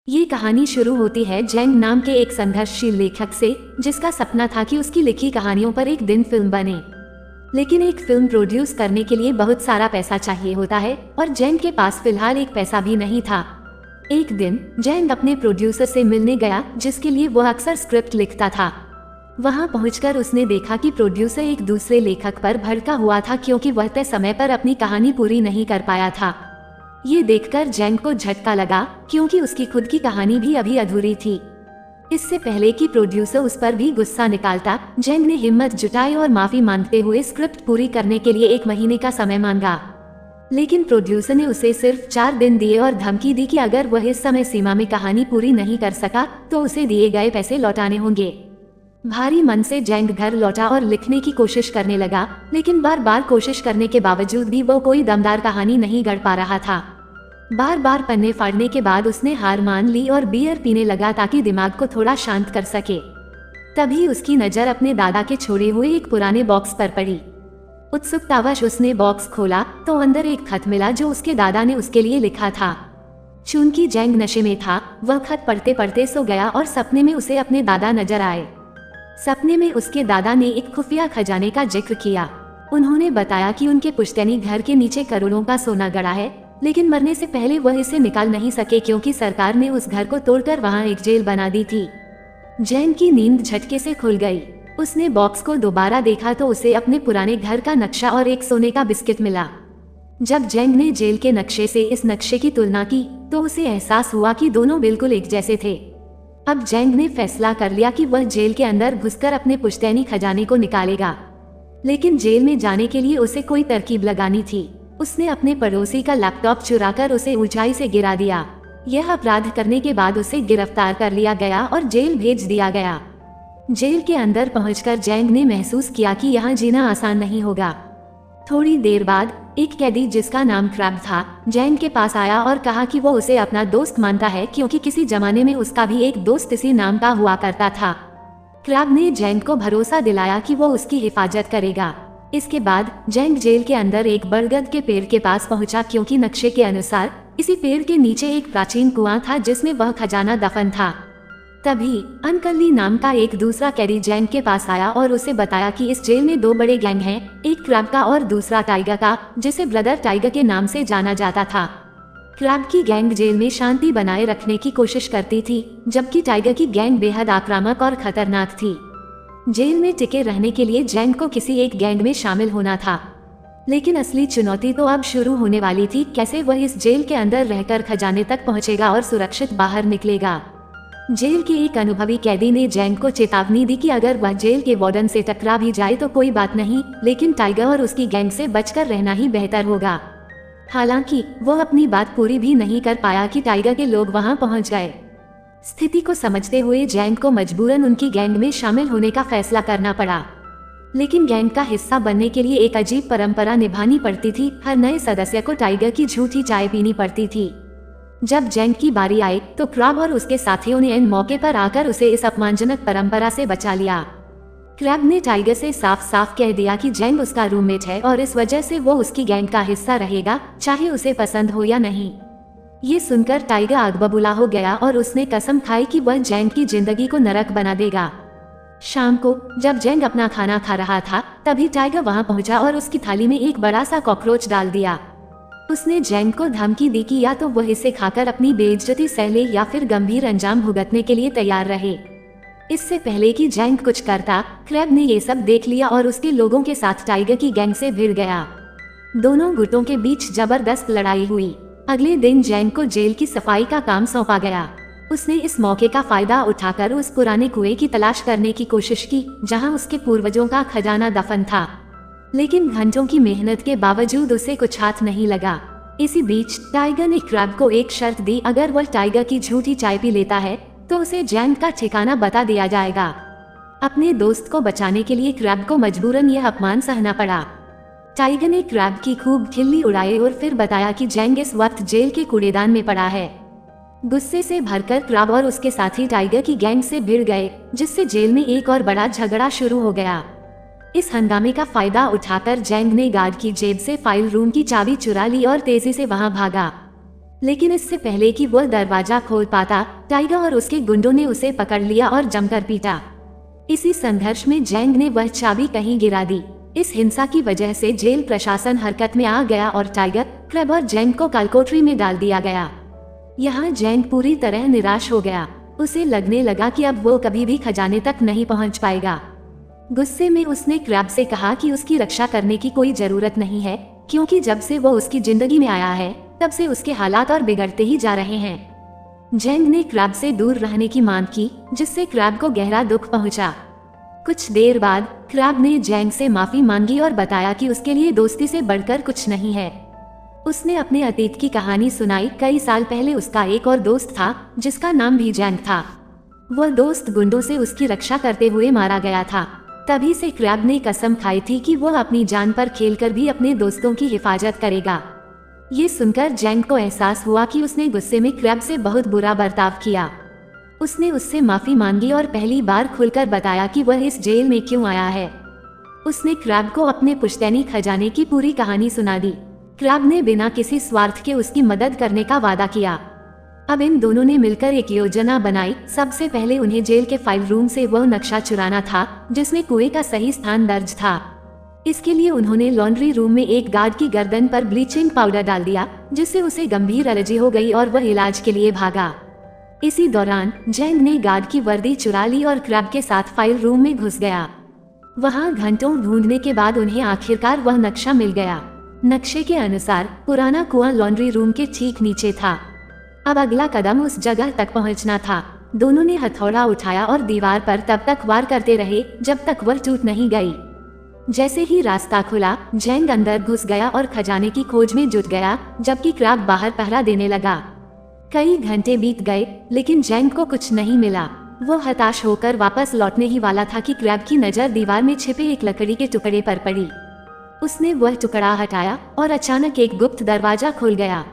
ये कहानी शुरू होती है जेंग नाम के एक संघर्षशील लेखक से, जिसका सपना था कि उसकी लिखी कहानियों पर एक दिन फिल्म बने। लेकिन एक फिल्म प्रोड्यूस करने के लिए बहुत सारा पैसा चाहिए होता है और जेंग के पास फिलहाल एक पैसा भी नहीं था। एक दिन जेंग अपने प्रोड्यूसर से मिलने गया, जिसके लिए वो अक्सर स्क्रिप्ट लिखता था। वहां पहुंचकर उसने देखा कि प्रोड्यूसर एक दूसरे लेखक पर भड़का हुआ था, क्योंकि वह तय समय पर अपनी कहानी पूरी नहीं कर पाया था। ये देखकर जेंग को झटका लगा, क्योंकि उसकी खुद की कहानी भी अभी अधूरी थी। इससे पहले कि प्रोड्यूसर उस पर भी गुस्सा निकालता, जेंग ने हिम्मत जुटाई और माफी मांगते हुए स्क्रिप्ट पूरी करने के लिए 1 महीने का समय मांगा। लेकिन प्रोड्यूसर ने उसे सिर्फ 4 दिन दिए और धमकी दी कि अगर वह इस समय सीमा में कहानी पूरी नहीं कर सका तो उसे दिए गए पैसे लौटाने होंगे। भारी मन से जेंग घर लौटा और लिखने की कोशिश करने लगा, लेकिन बार बार कोशिश करने के बावजूद भी वो कोई दमदार कहानी नहीं गढ़ पा रहा था। बार बार पन्ने फाड़ने के बाद उसने हार मान ली और बियर पीने लगा ताकि दिमाग को थोड़ा शांत कर सके। तभी उसकी नजर अपने दादा के छोड़े हुए एक पुराने बॉक्स पर पड़ी। उत्सुकतावश उसने बॉक्स खोला तो अंदर एक खत मिला जो उसके दादा ने उसके लिए लिखा था। चूंकि जेंग नशे में था, वह खत पढ़ते पढ़ते सो गया और सपने में उसे अपने दादा नजर आए। सपने में उसके दादा ने एक खुफिया खजाने का जिक्र किया। उन्होंने बताया कि उनके पुश्तैनी घर के नीचे करोड़ों का सोना गड़ा है, लेकिन मरने से पहले वह इसे निकाल नहीं सके, क्योंकि सरकार ने उस घर को तोड़कर वहां एक जेल बना दी थी। जेंग की नींद झटके से खुल गई। उसने बॉक्स को दोबारा देखा तो उसे अपने पुराने घर का नक्शा और एक सोने का बिस्किट मिला। जब जेंग ने जेल के नक्शे से इस नक्शे की तुलना की तो उसे एहसास हुआ कि दोनों बिल्कुल एक जैसे थे। अब जेंग ने फैसला कर लिया कि वह जेल के अंदर घुसकर अपने पुश्तैनी खजाने को निकालेगा। लेकिन जेल में जाने के लिए उसे कोई तरकीब लगानी थी। उसने अपने पड़ोसी का लैपटॉप चुराकर उसे ऊंचाई से गिरा दिया। यह अपराध करने के बाद उसे गिरफ्तार कर लिया गया और जेल भेज दिया गया। जेल के अंदर पहुंचकर जेंग ने महसूस किया कि यहाँ जीना आसान नहीं होगा। थोड़ी देर बाद एक कैदी जिसका नाम क्रैब था, जेंग के पास आया और कहा कि वो उसे अपना दोस्त मानता है, क्योंकि किसी जमाने में उसका भी एक दोस्त इसी नाम का हुआ करता था। क्रैब ने जेंग को भरोसा दिलाया कि वो उसकी हिफाजत करेगा। इसके बाद जेंग जेल के अंदर एक बरगद के पेड़ के पास पहुंचा, क्योंकि नक्शे के अनुसार इसी पेड़ के नीचे एक प्राचीन कुआं था जिसमें वह खजाना दफन था। तभी अनकली नाम का एक दूसरा कैदी जेंग के पास आया और उसे बताया कि इस जेल में 2 बड़े गैंग हैं, एक क्रैब का और दूसरा टाइगर का, जिसे ब्रदर टाइगर के नाम से जाना जाता था। क्रैब की गैंग जेल में शांति बनाए रखने की कोशिश करती थी, जबकि टाइगर की गैंग बेहद आक्रामक और खतरनाक थी। जेल में टिके रहने के लिए जेंग को किसी एक गैंग में शामिल होना था। लेकिन असली चुनौती तो अब शुरू होने वाली थी। कैसे वह इस जेल के अंदर रहकर खजाने तक पहुंचेगा और सुरक्षित बाहर निकलेगा। जेल के एक अनुभवी कैदी ने जेंग को चेतावनी दी कि अगर वह जेल के वार्डन से टकरा भी जाए तो कोई बात नहीं, लेकिन टाइगर और उसकी गैंग से बचकर रहना ही बेहतर होगा। हालांकि वह अपनी बात पूरी भी नहीं कर पाया कि टाइगर के लोग वहां पहुंच गए। स्थिति को समझते हुए जेंग को मजबूरन उनकी गैंग में शामिल होने का फैसला करना पड़ा। लेकिन गैंग का हिस्सा बनने के लिए एक अजीब परंपरा निभानी पड़ती थी। हर नए सदस्य को टाइगर की झूठी चाय पीनी पड़ती थी। जब जेंग की बारी आई तो क्रैब और उसके साथियों ने इन मौके पर आकर उसे इस अपमानजनक परंपरा से बचा लिया। क्रैब ने टाइगर से साफ साफ कह दिया कि जेंग उसका रूममेट है और इस वजह से वो उसकी गैंग का हिस्सा रहेगा, चाहे उसे पसंद हो या नहीं। ये सुनकर टाइगर आग बबूला हो गया और उसने कसम खाई कि वह जेंग की जिंदगी को नरक बना देगा। शाम को जब जेंग अपना खाना खा रहा था, तभी टाइगर वहां पहुंचा और उसकी थाली में एक बड़ा सा कॉकरोच डाल दिया। उसने जेंग को धमकी दी कि या तो वह इसे खाकर अपनी बेइज्जती सह ले या फिर गंभीर अंजाम भुगतने के लिए तैयार रहे। इससे पहले कि जेंग कुछ करता, क्रैब ने ये सब देख लिया और उसके लोगों के साथ टाइगर की गैंग से भिड़ गया। दोनों गुटों के बीच जबरदस्त लड़ाई हुई। अगले दिन जेंग को जेल की सफाई का काम सौंपा गया। उसने इस मौके का फायदा उठाकर उस पुराने कुएं की तलाश करने की कोशिश की, जहां उसके पूर्वजों का खजाना दफन था। लेकिन घंटों की मेहनत के बावजूद उसे कुछ हाथ नहीं लगा। इसी बीच टाइगर ने क्रैब को एक शर्त दी, अगर वह टाइगर की झूठी चाय पी लेता है तो उसे जेंग का ठिकाना बता दिया जाएगा। अपने दोस्त को बचाने के लिए क्रैब को मजबूरन यह अपमान सहना पड़ा। टाइगर ने क्रैब की खूब खिल्ली उड़ाई और फिर बताया कि जेंग इस वक्त जेल के कूड़ेदान में पड़ा है। गुस्से से भरकर क्रैब और उसके साथी टाइगर की गैंग से भिड़ गए, जिससे जेल में एक और बड़ा झगड़ा शुरू हो गया। इस हंगामे का फायदा उठाकर जेंग ने गार्ड की जेब से फाइल रूम की चाबी चुरा ली और तेजी से वहां भागा। लेकिन इससे पहले कि वह दरवाजा खोल पाता, टाइगर और उसके गुंडों ने उसे पकड़ लिया और जमकर पीटा। इसी संघर्ष में जैंग ने वह चाबी कहीं गिरा दी। इस हिंसा की वजह से जेल प्रशासन हरकत में आ गया और टाइगर, क्रैब और जैंग को कालकोठरी में डाल दिया गया। यहाँ जैंग पूरी तरह निराश हो गया। उसे लगने लगा कि अब वो कभी भी खजाने तक नहीं पहुँच पाएगा। गुस्से में उसने क्रैब से कहा कि उसकी रक्षा करने की कोई जरूरत नहीं है, क्योंकि जब से वो उसकी जिंदगी में आया है तब से उसके हालात और बिगड़ते ही जा रहे हैं। जैंग ने क्रैब से दूर रहने की मांग की, जिससे क्रैब को गहरा दुख पहुंचा। कुछ देर बाद क्रैब ने जैंग से माफी मांगी और बताया कि उसके लिए दोस्ती से बढ़कर कुछ नहीं है। उसने अपने अतीत की कहानी सुनाई। कई साल पहले उसका एक और दोस्त था जिसका नाम भी जैंग था। वह दोस्त गुंडों से उसकी रक्षा करते हुए मारा गया था। तभी से क्रैब ने कसम खाई थी कि वह अपनी जान पर खेलकर भी अपने दोस्तों की हिफाजत करेगा। ये सुनकर जैंग को एहसास हुआ कि उसने गुस्से में क्रैब से बहुत बुरा बर्ताव किया। उसने उससे माफी मांगी और पहली बार खुलकर बताया कि वह इस जेल में क्यों आया है। उसने क्रैब को अपने पुश्तैनी खजाने की पूरी कहानी सुना दी। क्रैब ने बिना किसी स्वार्थ के उसकी मदद करने का वादा किया। अब इन दोनों ने मिलकर एक योजना बनाई। सबसे पहले उन्हें जेल के फाइल रूम से वह नक्शा चुराना था जिसमें कुएं का सही स्थान दर्ज था। इसके लिए उन्होंने लॉन्ड्री रूम में एक गार्ड की गर्दन पर ब्लीचिंग पाउडर डाल दिया, जिससे उसे गंभीर एलर्जी हो गई और वह इलाज के लिए भागा। इसी दौरान जैंग ने गार्ड की वर्दी चुरा ली और क्रैब के साथ फाइल रूम में घुस गया। वहां घंटों ढूंढने के बाद उन्हें आखिरकार वह नक्शा मिल गया। नक्शे के अनुसार पुराना कुआं लॉन्ड्री रूम के ठीक नीचे था। अब अगला कदम उस जगह तक पहुंचना था। दोनों ने हथौड़ा उठाया और दीवार पर तब तक वार करते रहे जब तक वह टूट नहीं गई। जैसे ही रास्ता खुला, जैंग अंदर घुस गया और खजाने की खोज में जुट गया, जबकि क्रैब बाहर पहरा देने लगा। कई घंटे बीत गए लेकिन जैंग को कुछ नहीं मिला। वो हताश होकर वापस लौटने ही वाला था कि क्रैब की नजर दीवार में छिपे एक लकड़ी के टुकड़े पर पड़ी। उसने वह टुकड़ा हटाया और अचानक एक गुप्त दरवाजा खुल गया।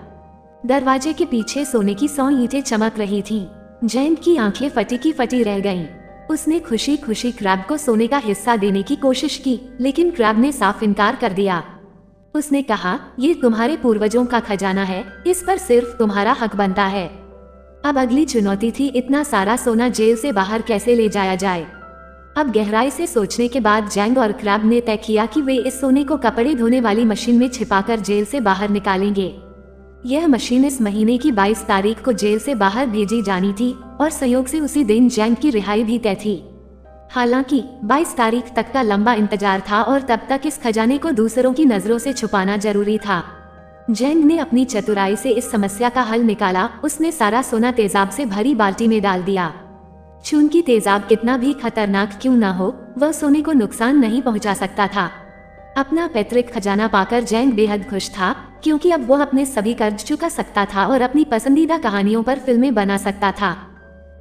दरवाजे के पीछे सोने की 100 ईंटें चमक रही थीं। जैंग की आंखें फटी की फटी रह गईं। उसने खुशी खुशी क्रैब को सोने का हिस्सा देने की कोशिश की, लेकिन क्रैब ने साफ इनकार कर दिया। उसने कहा, ये तुम्हारे पूर्वजों का खजाना है, इस पर सिर्फ तुम्हारा हक बनता है। अब अगली चुनौती थी, इतना सारा सोना जेल से बाहर कैसे ले जाया जाए। अब गहराई से सोचने के बाद जैंग और क्रैब ने तय किया कि वे इस सोने को कपड़े धोने वाली मशीन में छिपाकर जेल से बाहर निकालेंगे। यह मशीन इस महीने की 22 तारीख को जेल से बाहर भेजी जानी थी और संयोग से उसी दिन जैंग की रिहाई भी तय थी। हालांकि 22 तारीख तक का लंबा इंतजार था और तब तक इस खजाने को दूसरों की नजरों से छुपाना जरूरी था। जैंग ने अपनी चतुराई से इस समस्या का हल निकाला। उसने सारा सोना तेजाब से भरी बाल्टी में डाल दिया। चूंकि तेजाब कितना भी खतरनाक क्यों ना हो, वह सोने को नुकसान नहीं पहुंचा सकता था। अपना पैतृक खजाना पाकर जैंग बेहद खुश था, क्योंकि अब वह अपने सभी कर्ज चुका सकता था और अपनी पसंदीदा कहानियों पर फिल्में बना सकता था।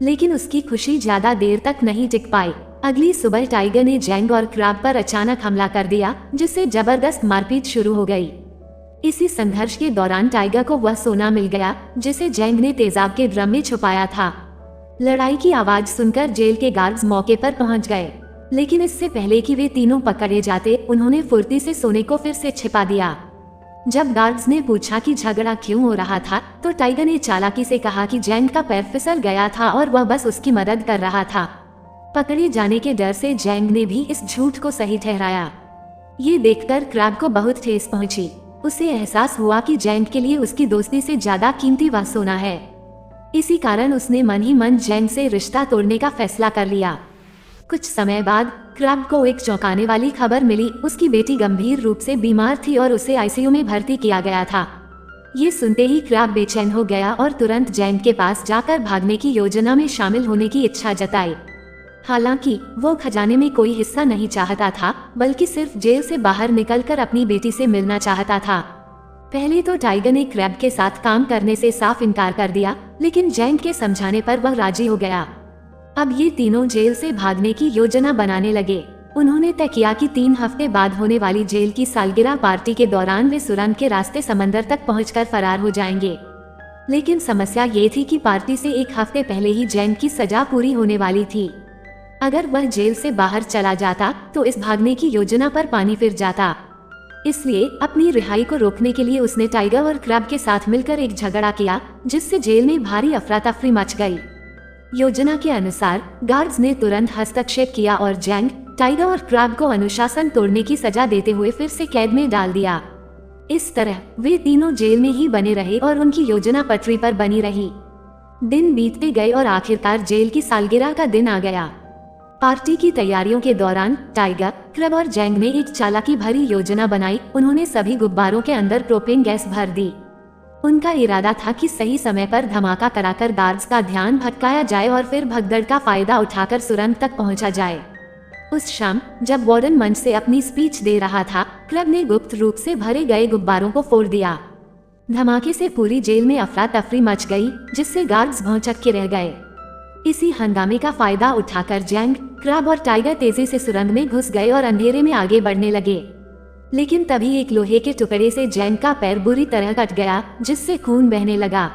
लेकिन उसकी खुशी ज्यादा देर तक नहीं टिक पाई। अगली सुबह टाइगर ने जैंग और क्रैब पर अचानक हमला कर दिया, जिससे जबरदस्त मारपीट शुरू हो गई। इसी संघर्ष के दौरान टाइगर को वह सोना मिल गया जिसे जैंग ने तेजाब के ड्रम में छुपाया था। लड़ाई की आवाज सुनकर जेल के गार्ड्स मौके पर पहुंच गए, लेकिन इससे पहले कि वे तीनों पकड़े जाते, उन्होंने फुर्ती से सोने को फिर से छिपा दिया। जब गार्ड्स ने पूछा कि झगड़ा क्यों हो रहा था, तो टाइगर ने चालाकी से कहा कि जैंग का पैर फिसल गया था और वह बस उसकी मदद कर रहा था। पकड़े जाने के डर से जैंग ने भी इस झूठ को सही ठहराया। ये देखकर क्रैब को बहुत ठेस पहुंची। उसे एहसास हुआ कि जैंग के लिए उसकी दोस्ती से ज्यादा कीमती वह सोना है। इसी कारण उसने मन ही मन जैंग से रिश्ता तोड़ने का फैसला कर लिया। कुछ समय बाद क्रैब को एक चौंकाने वाली खबर मिली। उसकी बेटी गंभीर रूप से बीमार थी और उसे आईसीयू में भर्ती किया गया था। ये सुनते ही क्रैब बेचैन हो गया और तुरंत जैंग के पास जाकर भागने की योजना में शामिल होने की इच्छा जताई। हालांकि वो खजाने में कोई हिस्सा नहीं चाहता था, बल्कि सिर्फ जेल से बाहर निकलकर अपनी बेटी से मिलना चाहता था। पहले तो टाइगर ने क्रैब के साथ काम करने से साफ इनकार कर दिया, लेकिन जैंग के समझाने पर वह राजी हो गया। अब ये तीनों जेल से भागने की योजना बनाने लगे। उन्होंने तय किया कि 3 हफ्ते बाद होने वाली जेल की सालगिरह पार्टी के दौरान वे सुरंग के रास्ते समंदर तक पहुंचकर फरार हो जाएंगे। लेकिन समस्या ये थी कि पार्टी से 1 हफ्ते पहले ही जैंग की सजा पूरी होने वाली थी। अगर वह जेल से बाहर चला जाता तो इस भागने की योजना पर पानी फिर जाता। इसलिए अपनी रिहाई को रोकने के लिए उसने टाइगर और क्रैब के साथ मिलकर एक झगड़ा किया, जिससे जेल में भारी अफरा तफरी मच गई। योजना के अनुसार गार्ड्स ने तुरंत हस्तक्षेप किया और जैंग, टाइगर और क्रैब को अनुशासन तोड़ने की सजा देते हुए फिर से कैद में डाल दिया। इस तरह वे तीनों जेल में ही बने रहे और उनकी योजना पटरी पर बनी रही। दिन बीतते गए और आखिरकार जेल की सालगिरह का दिन आ गया। पार्टी की तैयारियों के दौरान टाइगर, क्रैब और जैंग ने एक चालाकी भरी योजना बनाई। उन्होंने सभी गुब्बारों के अंदर प्रोपेन गैस भर दी। उनका इरादा था कि सही समय पर धमाका कराकर गार्ड्स का ध्यान भटकाया जाए और फिर भगदड़ का फायदा उठाकर सुरंग तक पहुंचा जाए। उस शाम जब वार्डन मंच से अपनी स्पीच दे रहा था, क्रैब ने गुप्त रूप से भरे गए गुब्बारों को फोड़ दिया। धमाके से पूरी जेल में अफरा तफरी मच गई, जिससे गार्ड्स भौंचक के रह गए। इसी हंगामे का फायदा उठाकर जैंग, क्रैब और टाइगर तेजी से सुरंग में घुस गए और अंधेरे में आगे बढ़ने लगे। लेकिन तभी एक लोहे के टुकड़े से जैंग का पैर बुरी तरह कट गया, जिससे खून बहने लगा।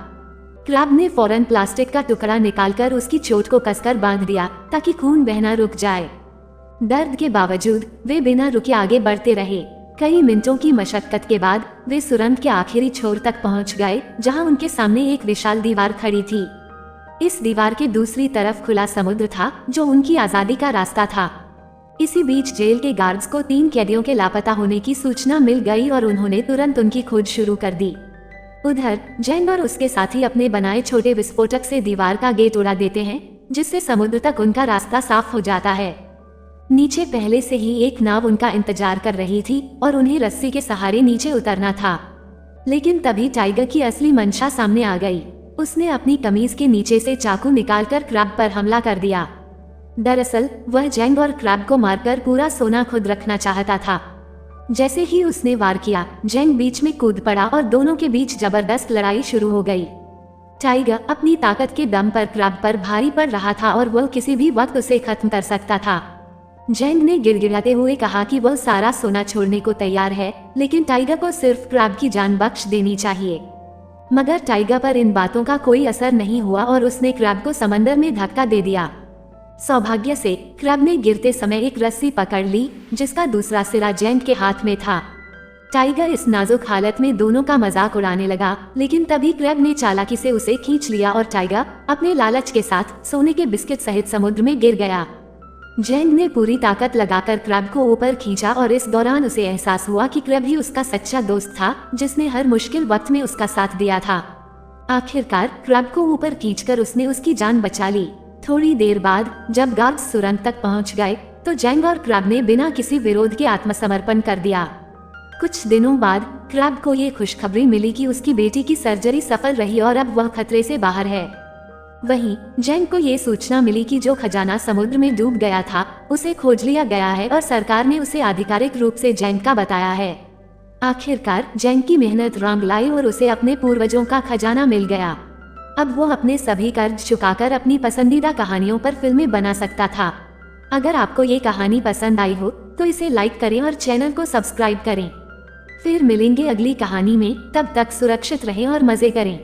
क्रैब ने फौरन प्लास्टिक का टुकड़ा निकालकर उसकी चोट को कसकर बांध दिया ताकि खून बहना रुक जाए। दर्द के बावजूद वे बिना रुके आगे बढ़ते रहे। कई मिनटों की मशक्कत के बाद वे सुरंग के आखिरी छोर तक पहुंच गए, जहां उनके सामने एक विशाल दीवार खड़ी थी। इस दीवार के दूसरी तरफ खुला समुद्र था, जो उनकी आजादी का रास्ता था। इसी बीच जेल के गार्ड्स को 3 कैदियों के लापता होने की सूचना मिल गई और उन्होंने तुरंत उनकी खोज शुरू कर दी। उधर जैंग और उसके साथी अपने बनाए छोटे विस्फोटक से दीवार का गेट उड़ा देते हैं, जिससे समुद्र तक उनका रास्ता साफ हो जाता है। नीचे पहले से ही एक नाव उनका इंतजार कर रही थी और उन्हें रस्सी के सहारे नीचे उतरना था। लेकिन तभी टाइगर की असली मंशा सामने आ गई। उसने अपनी कमीज के नीचे से चाकू निकालकर क्रैब पर हमला कर दिया। दरअसल वह जैंग और क्रैब को मारकर पूरा सोना खुद रखना चाहता था। जैसे ही उसने वार किया, जैंग बीच में कूद पड़ा और दोनों के बीच जबरदस्त लड़ाई शुरू हो गई। टाइगर अपनी ताकत के दम पर क्रैब पर भारी पड़ रहा था और वह किसी भी वक्त उसे खत्म कर सकता था। जैंग ने गिड़गिड़ाते हुए कहा कि वह सारा सोना छोड़ने को तैयार है, लेकिन टाइगर को सिर्फ क्रैब की जान बख्श देनी चाहिए। मगर टाइगर पर इन बातों का कोई असर नहीं हुआ और उसने क्रैब को समंदर में धक्का दे दिया। सौभाग्य से क्रैब ने गिरते समय एक रस्सी पकड़ ली, जिसका दूसरा सिरा जैंग के हाथ में था। टाइगर इस नाजुक हालत में दोनों का मजाक उड़ाने लगा, लेकिन तभी क्रैब ने चालाकी से उसे खींच लिया और टाइगर अपने लालच के साथ सोने के बिस्किट सहित समुद्र में गिर गया। जैंग ने पूरी ताकत लगाकर क्रैब को ऊपर खींचा और इस दौरान उसे एहसास हुआ कि क्रैब ही उसका सच्चा दोस्त था, जिसने हर मुश्किल वक्त में उसका साथ दिया था। आखिरकार क्रैब को ऊपर खींचकर उसने उसकी जान बचा ली। थोड़ी देर बाद जब गार्ड्स सुरंग तक पहुंच गए, तो जैंग और क्रैब ने बिना किसी विरोध के आत्मसमर्पण कर दिया। कुछ दिनों बाद क्रैब को ये खुशखबरी मिली कि उसकी बेटी की सर्जरी सफल रही और अब वह खतरे से बाहर है। वहीं जैंग को ये सूचना मिली कि जो खजाना समुद्र में डूब गया था, उसे खोज लिया गया है और सरकार ने उसे आधिकारिक रूप से जैंग का बताया है। आखिरकार जैंग की मेहनत रंग लाई और उसे अपने पूर्वजों का खजाना मिल गया। अब वो अपने सभी कर्ज चुकाकर अपनी पसंदीदा कहानियों पर फिल्में बना सकता था। अगर आपको ये कहानी पसंद आई हो तो इसे लाइक करें और चैनल को सब्सक्राइब करें। फिर मिलेंगे अगली कहानी में, तब तक सुरक्षित रहें और मजे करें।